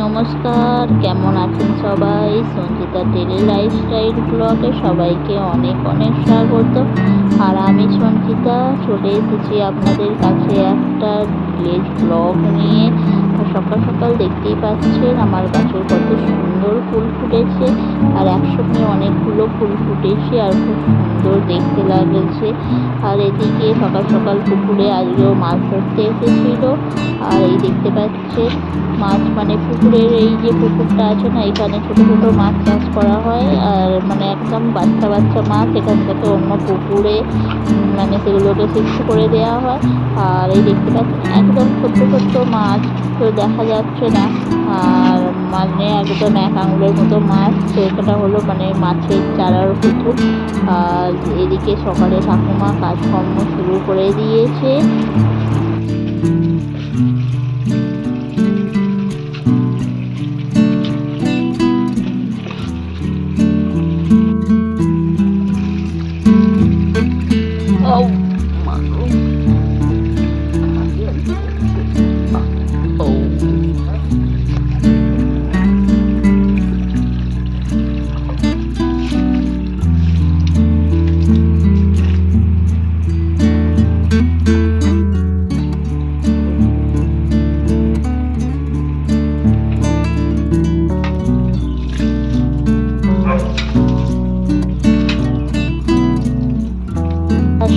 নমস্কার, কেমন আছেন সবাই? সঞ্চিতা ডেলি লাইফস্টাইল ব্লগে সবাইকে অনেক অনেক স্বাগত। আর আমি সঞ্চিতা চলে এসেছি আপনাদের কাছে একটা ভিলেজ ব্লগ নিয়ে। সকাল সকাল দেখতেই পাচ্ছেন আমার গাছের কত সুন্দর ফুল ফুটেছে, আর একসঙ্গে অনেকগুলো ফুল ফুটেছে আর খুব সুন্দর দেখতে লাগছে। আর এদিকে সকাল সকাল পুকুরে আজকেও মাছ ধরতে এসেছিল। আর এই দেখতে পাচ্ছে মাছ, মানে পুকুরের এই যে পুকুরটা আছে না, এখানে ছোট ছোট মাছ চাষ করা হয়। আর মানে একদম বাচ্চা বাচ্চা মাছ এখান থেকে অন্য পুকুরে মানে সেগুলোকে শিফট করে দেওয়া হয়। আর এই দেখতে পাচ্ছেন একদম ছোট্ট ছোট্ট মাছ, তো দেখা যাচ্ছে না। আর মানে একদম এক আঙুলের মতো মাছ। তো এটা হলো মানে মাছের চারার পুকুর। আর এদিকে সকালে ঠাকুমা কাজকর্ম শুরু করে দিয়েছে।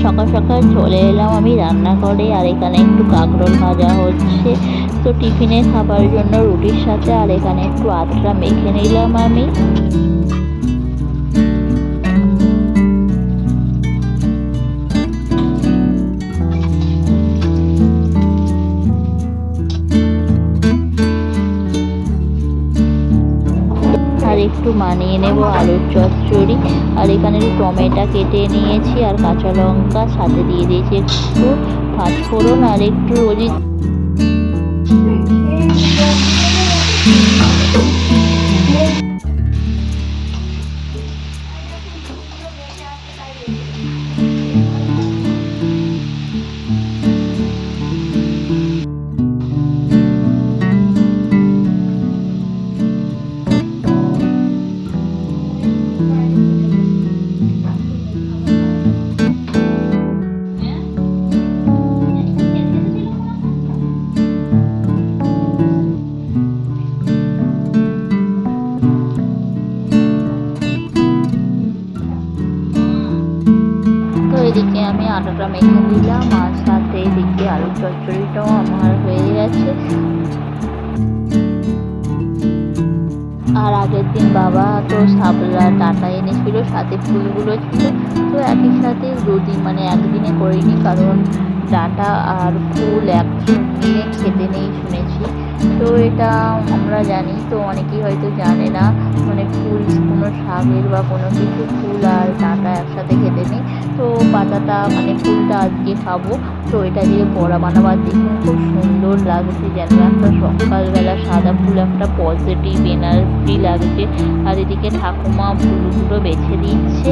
সকাল সকাল চলে এলাম আমি রান্নাঘরে। আর এখানে একটু কাঁকরোল ভাজা হচ্ছে, তো টিফিনে খাবার জন্য রুটির সাথে। আর এখানে একটু আটা মেখে নিলাম আমি। আর একটু মানিয়ে নেব আলুর চচ্চড়ি। আর এখানে টমেটো কেটে নিয়েছি আর কাঁচা লঙ্কা, সাথে দিয়ে দিয়েছি একটু পাঁচফোড়ন আর একটু রোজি। এদিকে আমি আটাটা মেখে দিলাম, আর সাথে এদিকে আলুর চচ্চড়িটাও আমার হয়ে গেছে। আর আগের দিন বাবা তো শাপলা ডাঁটা এনেছিল, সাথে ফুলগুলো ছিল। তো একই সাথে দুদিন মানে একদিনে করিনি, কারণ ডাঁটা আর ফুল একদিনে খেতে নেই শুনেছি। তো এটা আমরা জানি, তো অনেকেই হয়তো জানে না, মানে ফুল কোনো শাকের বা কোনো কিছু ফুল আর ডাঁটা একসাথে খেতে নেই। তো পাতাটা মানে ফুলটা আজকে খাবো। তো এটা দিয়ে বড়া বানাবার দেখুন খুব সুন্দর লাগছে, যেন একটা সকালবেলা সাদা ফুল একটা পজিটিভ এনার্জি লাগছে। আর এদিকে ঠাকুমা ফুলগুলো বেছে দিচ্ছে।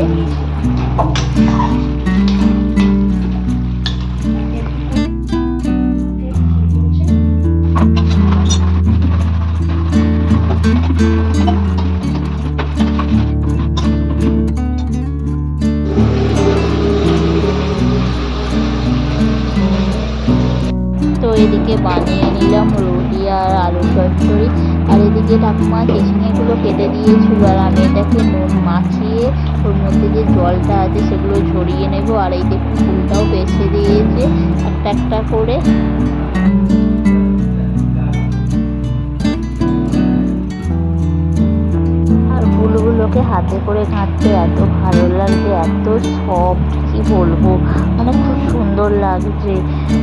তো এদিকে বানিয়ে নিলাম রুটি আর আলুর চচ্চড়ি। আর এদিকে ঠাকুমা চিচিঙেগুলো কেটে দিয়েছিল, আর আমি এটাকে নুন মাখিয়ে ওর মধ্যে যে জলটা আছে সেগুলো ঝরিয়ে নেব। আর এই দেখুন ফুলটাও বেছে দিয়েছে একটা একটা করে। আর ফুলগুলোকে হাতে করে ঘাঁটতে এত ভালো লাগছে, এত সফট, কি বলবো, মানে খুব সুন্দর লাগছে।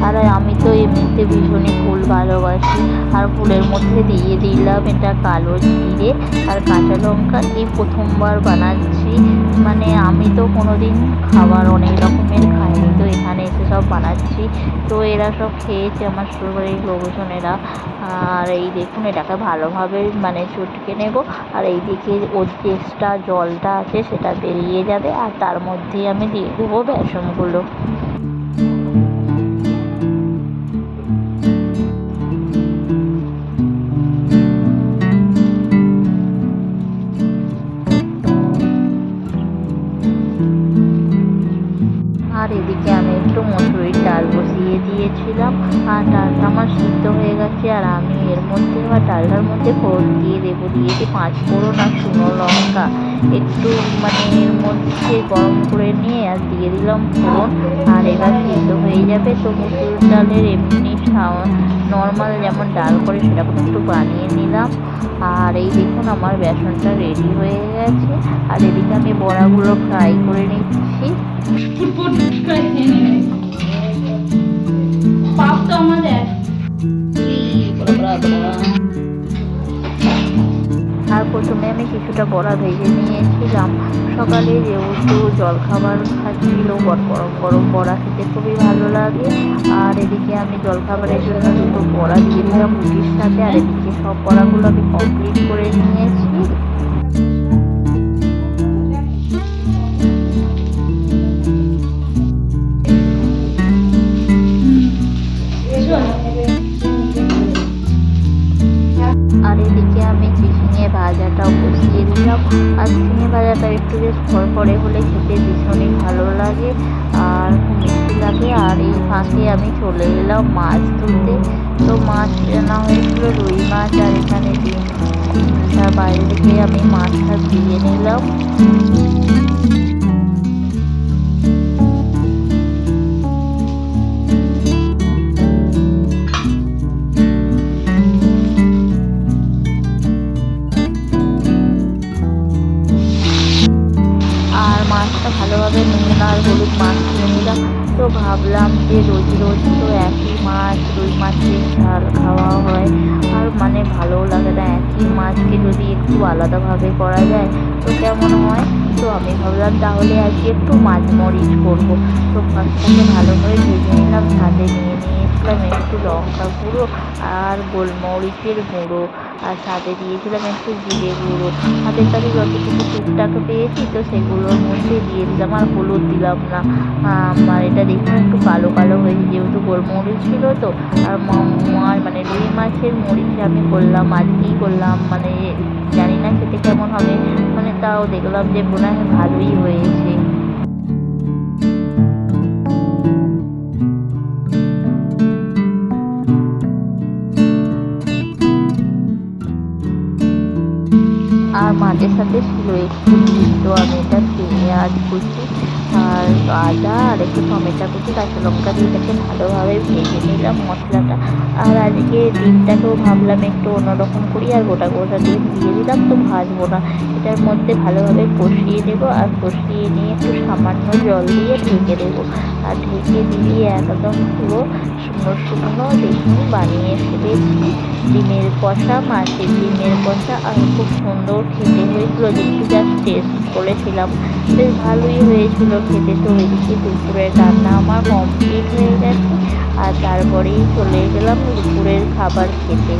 আর আমি তো এমনিতে ভীষণই ফুল ভালোবাসি। আর ফুলের মধ্যে দিয়ে দিলাম এটা কালো জিরে আর কাঁচা লঙ্কা। এই প্রথমবার বানাচ্ছি, মানে আমি তো কোনোদিন খাবার অনেক রকমের খাইনি, তো এখানে এসে সব বানাচ্ছি। তো এরা সব খেয়েছে আমার শ্বশুরবাড়ির লোকজনেরা। আর এই দেখুন এটাকে ভালোভাবে মানে চটকে নেব। আর এই দিকে ওর যে এক্সট্রা জলটা আছে সেটা বেরিয়ে যাবে, আর তার মধ্যেই আমি দিয়ে দেবো বেসনগুলো। দিয়েছিলাম। আর ডালটা আমার সিদ্ধ হয়ে গেছে, আর আমি এর মধ্যে বা ডালটার মধ্যে ফোড়ন দিয়ে দেবো। দিয়েছি 5 ফোড়ন আর শুকনো লঙ্কা একটু মানে এর মধ্যে গরম করে নিয়ে আর দিয়ে দিলাম ফোড়ন। আর এবার সিদ্ধ হয়ে যাবে। তো মুসুর ডালের এমনি নর্মাল যেমন ডাল করে সেরকম একটু বানিয়ে নিলাম। আর এই দেখুন আমার বেসনটা রেডি হয়ে গেছে। আর এদিকে আমি বড়াগুলো ফ্রাই করে নিচ্ছি। আর প্রথমে আমি কিছুটা বড়া ভেজে নিয়েছিলাম। সকালে যেহেতু জলখাবার খাচ্ছিল, গরম গরম বড়া খেতে খুবই ভালো লাগে। আর এদিকে আমি জলখাবারের জন্য দুটো বড়া দিয়ে দিলাম রুটির সাথে। আর এদিকে সব বড়াগুলো আমি কমপ্লিট করে নিয়েছি। আর এদিকে আমি চিচিঙে ভাজাটাও বসিয়ে দিলাম। আর চিচিঙে ভাজাটা একটু বেশ ফড়ফড়ে হলে খেতে ভীষণই ভালো লাগে আর খুব মিষ্টি লাগে। আর এই ফাঁকে আমি চলে এলাম মাছ তুলতে। তো মাছ রান্না হয়েছিল রুই মাছ আর এখানে ডিম। তার বাইরে থেকে আমি মাছটা দিয়ে নিলাম। আর মাছটা ভালোভাবে নুন আর হলুদ মাখিয়ে নিলাম। তো ভাবলাম যে রোজ রোজ তো একই মাছ, রুই মাছের ঝাল খাওয়া হয় আর মানে ভালোও লাগে না। একই মাছকে যদি একটু আলাদাভাবে করা যায় তো কেমন হয়। তো আমি ভাবলাম তাহলে আজকে একটু মাছ মরিচ করবো। তো মাছটাকে ভালোভাবে ভেজে নিলাম। সাথে নিয়ে নিয়েছিলাম একটু লঙ্কা গুঁড়ো আর গোলমরিচের গুঁড়ো। আর সাথে দিয়েছিলাম একটু জিরে গুঁড়ো। হাতের কাছে যতটুকু টুকটাক পেয়েছি তো সেগুলোর মধ্যে দিয়ে দিলাম। আর হলুদ দিলাম না। আর এটা দেখুন একটু কালো কালো হয়েছে যেহেতু গোলমরিচ ছিল। তো আর মানে রুই মাছের মরিচ আমি করলাম আজকেই করলাম, মানে জানি না খেতে কেমন হবে, মানে তাও দেখলাম যে মনে হয় ভালোই হয়েছে। আর মাঝে সাথে ছিল একটু তো আমি এটা পেঁয়াজ কুচি আর আদা আর একটু টমেটো কুচি কাঁচা লঙ্কা দিয়ে এটাকে ভালোভাবে ভেজে নিলাম মশলাটা। আর আজকে ডিমটাকেও ভাবলাম একটু অন্যরকম করি আর গোটা গোটা ডিম দিয়ে দিলাম। তো ভাজবো না, এটার মধ্যে ভালোভাবে কষিয়ে দেবো। আর কষিয়ে নিয়ে একটু সামান্য জল দিয়ে ঢেকে দেবো। আর ঢেকে দিয়ে একদম পুরো শুকনো শুকনো দেখুন বানিয়ে ফেলেছি ডিমের কষা, মাছের ডিমের কষা। আর খুব সুন্দর খেতে হয়েছিল, যেহেতু জাস্ট টেস্ট করেছিলাম বেশ ভালোই হয়েছিল খেতে। তো এদিকে দুপুরের রান্না আমার কমপ্লিট হয়ে গেছে। আর তারপরেই চলে গেলাম দুপুরের খাবার খেতে।